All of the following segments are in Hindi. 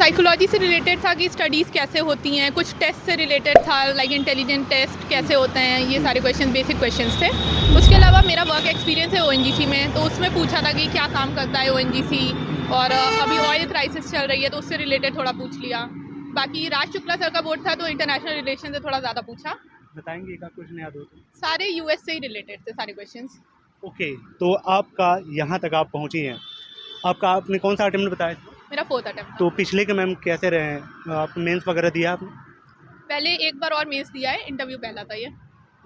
साइकोलॉजी से रिलेटेड था कि स्टडीज़ कैसे होती हैं, कुछ टेस्ट से रिलेटेड था लाइक इंटेलिजेंट टेस्ट कैसे होते हैं, ये सारे क्वेश्चन बेसिक क्वेश्चंस थे। उसके अलावा मेरा वर्क एक्सपीरियंस है ओएनजीसी में, तो उसमें पूछा था कि क्या काम करता है ओएनजीसी, और अभी ऑयल क्राइसिस चल रही है तो उससे रिलेटेड थोड़ा पूछ लिया। बाकी राज शुक्ला सर का बोर्ड था तो इंटरनेशनल रिलेशन से थोड़ा ज़्यादा पूछा। बताएंगे एक क्वेश्चन याद हो तो? सारे यूएस से ही रिलेटेड थे सारे क्वेश्चंस। ओके, तो आपका यहाँ तक आप पहुँची हैं, आपने कौन सा अटेम्प्ट बताया था? मेरा 4th अटेम्प्ट। तो पिछले के मैम कैसे रहे हैं? आप मेंस वगैरह दिया आपने? पहले एक बार और मेंस दिया है, इंटरव्यू पहला था ये।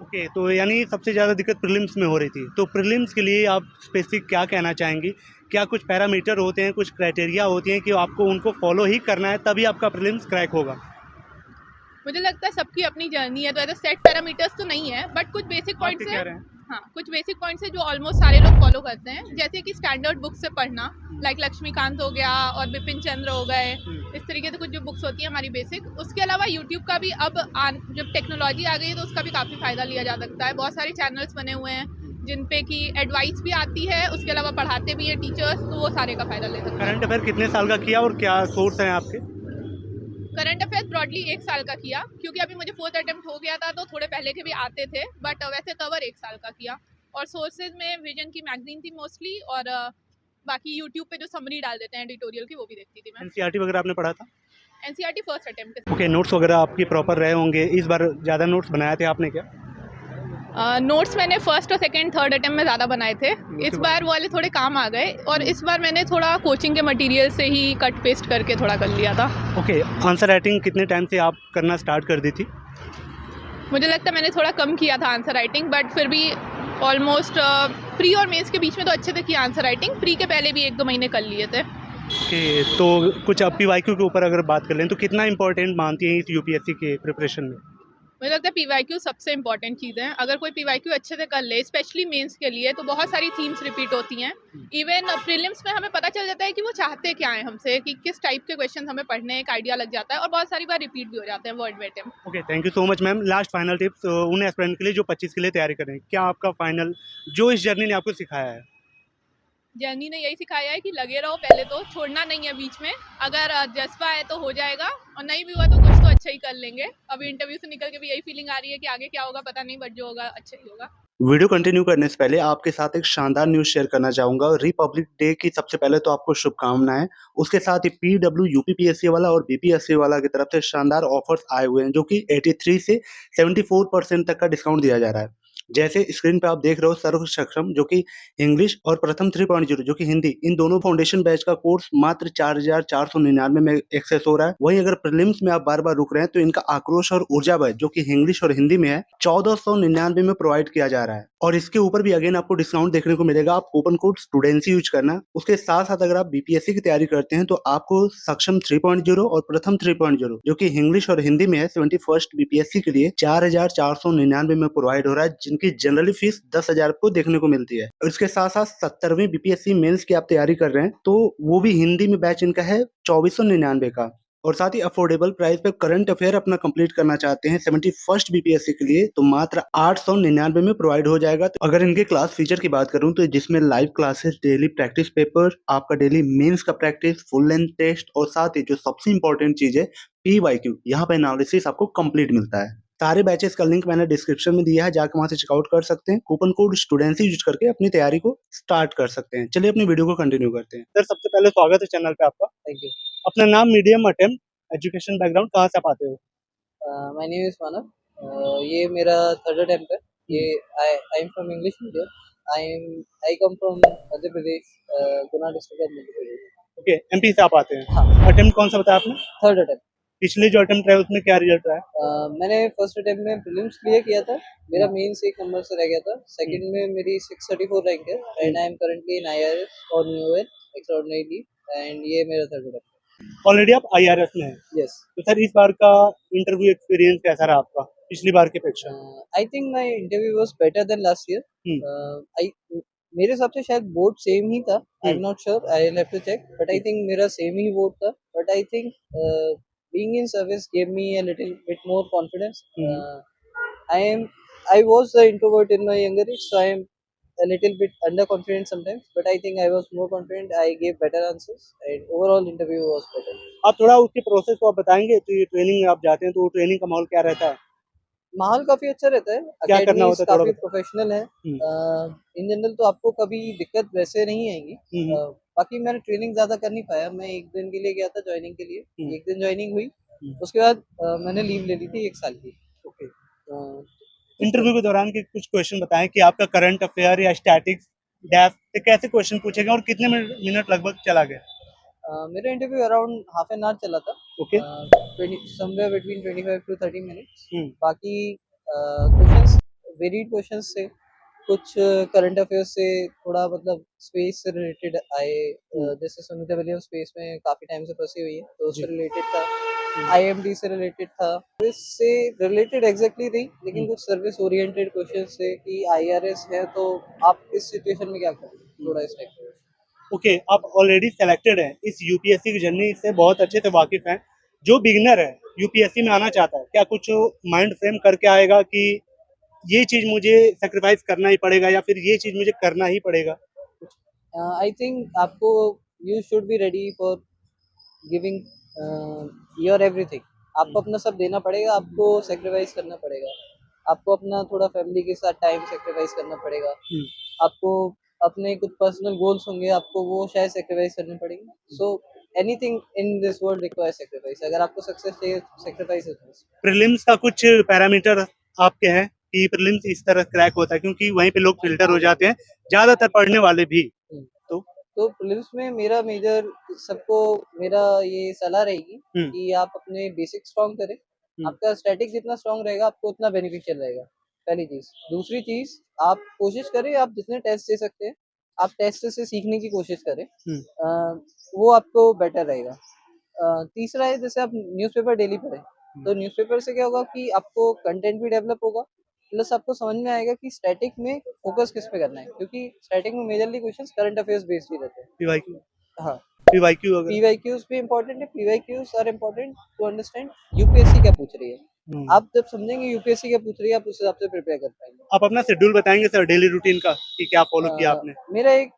ओके, तो यानी सबसे ज़्यादा दिक्कत प्रीलिम्स में हो रही थी। तो प्रीलिम्स के लिए आप स्पेसिफिक क्या कहना चाहेंगी? क्या कुछ पैरामीटर होते हैं, कुछ क्राइटेरिया होती हैं कि आपको उनको फॉलो ही करना है तभी आपका प्रीलिम्स क्रैक होगा? मुझे लगता है सबकी अपनी जर्नी है, तो ऐसे सेट पैरामीटर्स तो नहीं है, बट कुछ बेसिक पॉइंट्स क्या हैं। रहे हैं? हाँ, कुछ बेसिक पॉइंट्स हैं जो ऑलमोस्ट सारे लोग फॉलो करते हैं, जैसे कि स्टैंडर्ड बुक से पढ़ना, लाइक लक्ष्मीकांत हो गया और बिपिन चंद्र हो गए, इस तरीके से कुछ जो बुक्स होती है हमारी बेसिक। उसके अलावा यूट्यूब का भी अब जब टेक्नोलॉजी आ गई है तो उसका भी काफ़ी फ़ायदा लिया जा सकता है। बहुत सारे चैनल्स बने हुए हैं जिन पे कि एडवाइस भी आती है, उसके अलावा पढ़ाते भी हैं टीचर्स, तो वो सारे का फ़ायदा ले सकते हैं। करंट अफेयर कितने साल का किया और क्या सोर्स हैं आपके? करंट अफेयर्स ब्रॉडली 1 साल का किया, क्योंकि अभी मुझे 4th अटेम्प्ट हो गया था तो थोड़े पहले के भी आते थे, बट वैसे कवर 1 साल का किया। और सोर्सेज में विजन की मैगजीन थी मोस्टली, और बाकी यूट्यूब पे जो समरी डाल देते हैं एडिटोरियल की, वो भी देखती थी मैं। एनसीईआरटी वगैरह आपने पढ़ा था? NCERT first attempt. Okay, notes वगैरह आपकी प्रॉपर रहे होंगे। इस बार ज़्यादा नोट्स बनाए थे आपने क्या? नोट्स मैंने फर्स्ट और सेकंड थर्ड अटेम्प्ट में ज़्यादा बनाए थे, इस बार वाले थोड़े काम आ गए, और इस बार मैंने थोड़ा कोचिंग के मटेरियल से ही कट पेस्ट करके थोड़ा कर लिया था। ओके, आंसर राइटिंग कितने टाइम से आप करना स्टार्ट कर दी थी? मुझे लगता है मैंने थोड़ा कम किया था आंसर राइटिंग, बट फिर भी ऑलमोस्ट प्री और मेंस के बीच में तो अच्छे से किया आंसर राइटिंग। प्री के पहले भी 1-2 महीने कर लिए थे। ओके, तो कुछ आप पीवाईक्यू के ऊपर अगर बात कर लें तो कितना इंपॉर्टेंट मानती हैं इस यूपीएससी के प्रिपरेशन में? मुझे लगता है पीवाईक्यू सबसे इंपॉर्टेंट चीज़ है। अगर कोई पीवाईक्यू अच्छे से कर ले, स्पेशली मेंस के लिए, तो बहुत सारी थीम्स रिपीट होती हैं। इवन प्रीलिम्स में हमें पता चल जाता है कि वो चाहते क्या है हमसे, कि किस टाइप के क्वेश्चन हमें पढ़ने हैं, एक आइडिया लग जाता है, और बहुत सारी बार रिपीट भी हो जाते हैं word word. Okay, thank you so much ma'am. Last final tips उन एस्पिरेंट के लिए जो 25 के लिए तैयारी कर रहे हैं, क्या आपका फाइनल जो इस जर्नी ने आपको सिखाया है? जर्नी ने यही सिखाया है कि लगे रहो, पहले तो छोड़ना नहीं है बीच में। अगर जज्बा है तो हो जाएगा, और नहीं भी हुआ तो कुछ तो अच्छा ही कर लेंगे। अभी इंटरव्यू से निकल के भी यही फीलिंग आ रही है कि आगे क्या होगा पता नहीं, बट जो होगा अच्छा ही होगा। वीडियो कंटिन्यू करने से पहले आपके साथ एक शानदार न्यूज़ शेयर करना चाहूँगा। रिपब्लिक डे की सबसे पहले तो आपको शुभकामनाएँ। उसके साथ ही पीडब्ल्यू यूपीपीएससी वाला और बीपीएससी वाला की तरफ से शानदार ऑफर्स आए हुए हैं, जो कि 83 से 74% तक का डिस्काउंट दिया जा रहा है। जैसे स्क्रीन पे आप देख रहे हो, सर्व सक्षम जो कि इंग्लिश और प्रथम 3.0 जो कि हिंदी, इन दोनों फाउंडेशन बैच का कोर्स मात्र 4499 में एक्सेस हो रहा है। वहीं अगर प्रीलिम्स में आप बार-बार रुक रहे हैं तो इनका आक्रोश और ऊर्जा बैच जो कि इंग्लिश और हिंदी में है, 1499 में प्रोवाइड किया जा रहा है। और इसके ऊपर भी अगेन आपको डिस्काउंट देखने को मिलेगा। आप कूपन कोड स्टूडेंसी यूज करना। उसके साथ-साथ अगर आप बीपीएससी की तैयारी करते हैं तो आपको सक्षम 3.0 और प्रथम 3.0 जो कि इंग्लिश और हिंदी में है, 71st बीपीएससी के लिए 4499 में प्रोवाइड हो रहा है, जिनकी जनरली फीस 10,000 को देखने को मिलती है। और इसके साथ-साथ 70वीं बीपीएससी मेंस की आप तैयारी कर रहे हैं तो वो भी हिंदी में बैच इनका है 2499 का। और साथ ही अफोर्डेबल प्राइस पे करंट अफेयर अपना कंप्लीट करना चाहते हैं 71st बीपीएससी के लिए तो मात्र 899 में प्रोवाइड हो जाएगा। तो अगर इनके क्लास फीचर की बात करूं तो जिसमें live classes, daily practice paper, आपका डेली मेंस का प्रैक्टिस, फुल लेंथ टेस्ट और साथ ही जो सबसे इंपॉर्टेंट चीज है पीवाईक्यू, यहाँ पे एनालिसिस आपको कंप्लीट मिलता है। सारे बैचेस का लिंक मैंने डिस्क्रिप्शन में दिया है, जाकर वहां से चेकआउट कर सकते हैं। कूपन कोड स्टूडेंसी यूज करके अपनी तैयारी को स्टार्ट कर सकते हैं। चलिए अपनी वीडियो को कंटिन्यू करते हैं। सर, सबसे पहले स्वागत है चैनल पे आपका। Thank you. अपना नाम, मीडियम, अटेम्प्ट, एजुकेशन बैकग्राउंड कहाँ से आप आते हो? माय नेम इज मानव। ये मेरा थर्ड अटेम्प्ट है। ये I am from English medium. I come from Madhya Pradesh, Guna district of Madhya Pradesh. Okay, MP से आप आते हैं। हाँ, अटेम्प्ट कौन सा बताया आपने? Third attempt. पिछले जो अटेम्प्ट रहा उसमें क्या रिजल्ट रहा है? मैंने फर्स्ट अटेम्प्ट में प्रीलिम्स क्लियर किया था। मेरा मेंस एक नंबर से रह गया था। सेकंड में मेरी 634 रैंक है and I am currently in IRS और न्यूएल एक्स्ट्राऑर्डिनरी लीव एंड ये मेरा थर्ड अटेम्प्ट। ऑलरेडी आप आईआरएस में हैं। यस। तो सर, इस बार का इंटरव्यू एक्सपीरियंस कैसा रहा आपका पिछली बार की अपेक्षा? I think my interview was better than last year. I मेरे हिसाब से शायद बोर्ड सेम ही था। I am not sure, I will have to check, but I think मेरा सेम ही बोर्ड था। But I think being in service gave me a little bit more confidence. I was the introvert in my younger age, so a little bit underconfident sometimes, but I think I was more confident. I gave better answers, and overall interview was better. आप थोड़ा उसके प्रोसेस को आप बताएंगे, तो ये ट्रेनिंग में आप जाते हैं तो वो ट्रेनिंग का माहौल क्या रहता है? माहौल काफी अच्छा रहता है, क्या करना अकेडमीज होता है थोड़ा काफी बताएं। प्रोफेशनल है। इन जनरल तो आपको कभी दिक्कत वैसे नहीं आएगी। बाकी मैंने ट्रेनिंग ज्यादा कर नहीं पाया, मैं एक दिन के लिए गया था ज्वाइनिंग के लिए, एक दिन ज्वाइनिंग हुई, उसके बाद मैंने लीव ले ली थी 1 साल की। ओके। अ, इंटरव्यू के दौरान के कुछ क्वेश्चन बताएं कि आपका करंट अफेयर या स्टैटिक्स, डेप्थ से कैसे क्वेश्चन पूछे गए और कितने मिनट लगभग चला गया? मेरा interview around half an hour चला था। Okay. Somewhere between 25 to 30 minutes. Hmm. बाकी क्वेश्चंस वेरिड क्वेश्चंस थे, कुछ करंट अफेयर्स से, थोड़ा मतलब स्पेस से रिलेटेड आए। जैसे सुनीता विलियम स्पेस में काफी टाइम से फंसी हुई है, तो उससे रिलेटेड था। आईएमडी से रिलेटेड था, इससे रिलेटेड एग्जैक्टली नहीं, लेकिन कुछ सर्विस ओरिएंटेड क्वेश्चंस थे कि आईआरएस है तो आप इस सिचुएशन में क्या करें, थोड़ा इस टाइप का। ओके, आप ऑलरेडी सेलेक्टेड हैं, इस यूपीएससी की जर्नी से बहुत अच्छे से वाकिफ हैं। जो बिगिनर है यूपीएससी में आना चाहता है, क्या कुछ माइंड फ्रेम करके आएगा कि ये चीज मुझे सेक्रीफाइस करना ही पड़ेगा या फिर ये चीज मुझे करना ही पड़ेगा? आई थिंक आपको you should be ready for giving your everything. आपको अपना सब देना पड़ेगा, आपको सेक्रीफाइस करना पड़ेगा, आपको अपना थोड़ा फैमिली के साथ टाइम सेक्रीफाइस करना पड़ेगा, आपको अपने कुछ पर्सनल गोल्स होंगे, आपको वो शायद सेक्रीफाइस करने पड़ेंगे। So anything in this world requires sacrifice. अगर आपको सक्सेस चाहिए, सेक्रीफाइस इज मस्ट। प्रीलिम्स का कुछ पैरामीटर आपके हैं कि प्रीलिम्स इस तरह क्रैक होता है, क्योंकि वहीं पे लोग फिल्टर हो जाते हैं, ज्यादातर पढ़ने वाले भी। तो प्रीलिम्स में मेरा मेजर, सबको मेरा ये सलाह रहेगी कि आप अपने बेसिक स्ट्रॉन्ग करें। आपका स्टैटिक जितना स्ट्रॉन्ग रहेगा, आपको उतना बेनिफिशियल रहेगा, पहली चीज। दूसरी चीज, आप कोशिश करें, आप जितने टेस्ट दे सकते हैं, आप टेस्ट से सीखने की कोशिश करें। वो आपको बेटर रहेगा। तीसरा है, जैसे आप न्यूज़पेपर डेली पढ़ें, तो न्यूज़पेपर से क्या होगा कि आपको कंटेंट भी डेवलप होगा, प्लस आपको समझ में आएगा कि स्टैटिक में फोकस किस पे करना है, क्योंकि स्टैटिक में majorly questions current affairs based ही रहते हैं। पीवाईक्यू हाँ, पीवाईक्यू अगर पीवाईक्यूज भी इम्पोर्टेंट है, PYQs are important to understand UPSC क्या पूछ रही है। आप जब समझेंगे यूपीएससी क्या पूछ रही है, आप उस हिसाब से प्रिपेयर कर पाएंगे। आप अपना शेड्यूल बताएंगे सर, डेली रूटीन का, कि क्या फॉलो किया आपने? मेरा एक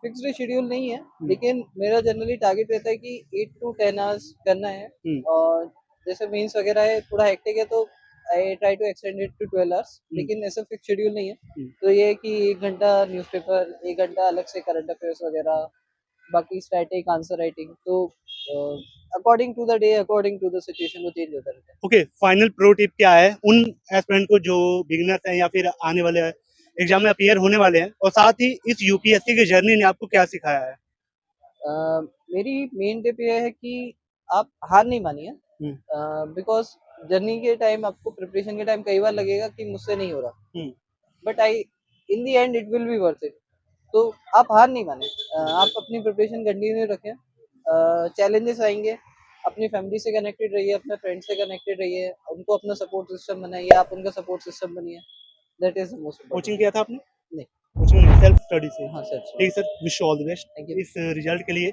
फिक्स्ड शेड्यूल नहीं है, लेकिन मेरा जनरली टारगेट रहता है कि 8 to 10 आवर्स करना है। और जैसे मेंस वगैरह है, थोड़ा हेक्टिक है, तो I try to extend it to 12 hours, लेकिन ऐसा फिक्स शेड्यूल नहीं है। तो ये है कि 1 घंटा न्यूज़पेपर, 1 घंटा अलग से करंट अफेयर्स वगैरह, बाकी स्टैटिक, आंसर राइटिंग। तो according to the day, according to the situation वो चेंज होता रहता है। ओके, फाइनल प्रो टिप क्या है उन एस्पिरेंट को जो बिगिनर्स हैं या फिर आने वाले एग्जाम में अपीयर होने वाले हैं, और साथ ही इस यूपीएससी की जर्नी ने आपको क्या सिखाया है? मेरी मेन टिप ये है कि आप हार नहीं मानिए, बिकॉज जर्नी के टाइम, आपको प्रिपरेशन के टाइम कई बार लगेगा कि मुझसे नहीं हो रहा, but in the end it will be worth it. तो आप हार नहीं माने, आप अपनी प्रिपरेशन कंटिन्यू रखें। चैलेंजेस आएंगे, अपनी फैमिली से कनेक्टेड रहिए, अपने फ्रेंड्स से कनेक्टेड रहिए, उनको अपना सपोर्ट सिस्टम बनाइए, आप उनका सपोर्ट सिस्टम बनिए। That is the most important. Coaching किया था आपने? नहीं। कोचिंग नहीं, सेल्फ स्टडी से? हाँ सर। ठीक sir, wish you all the best thank you. इस रिजल्ट के लिए।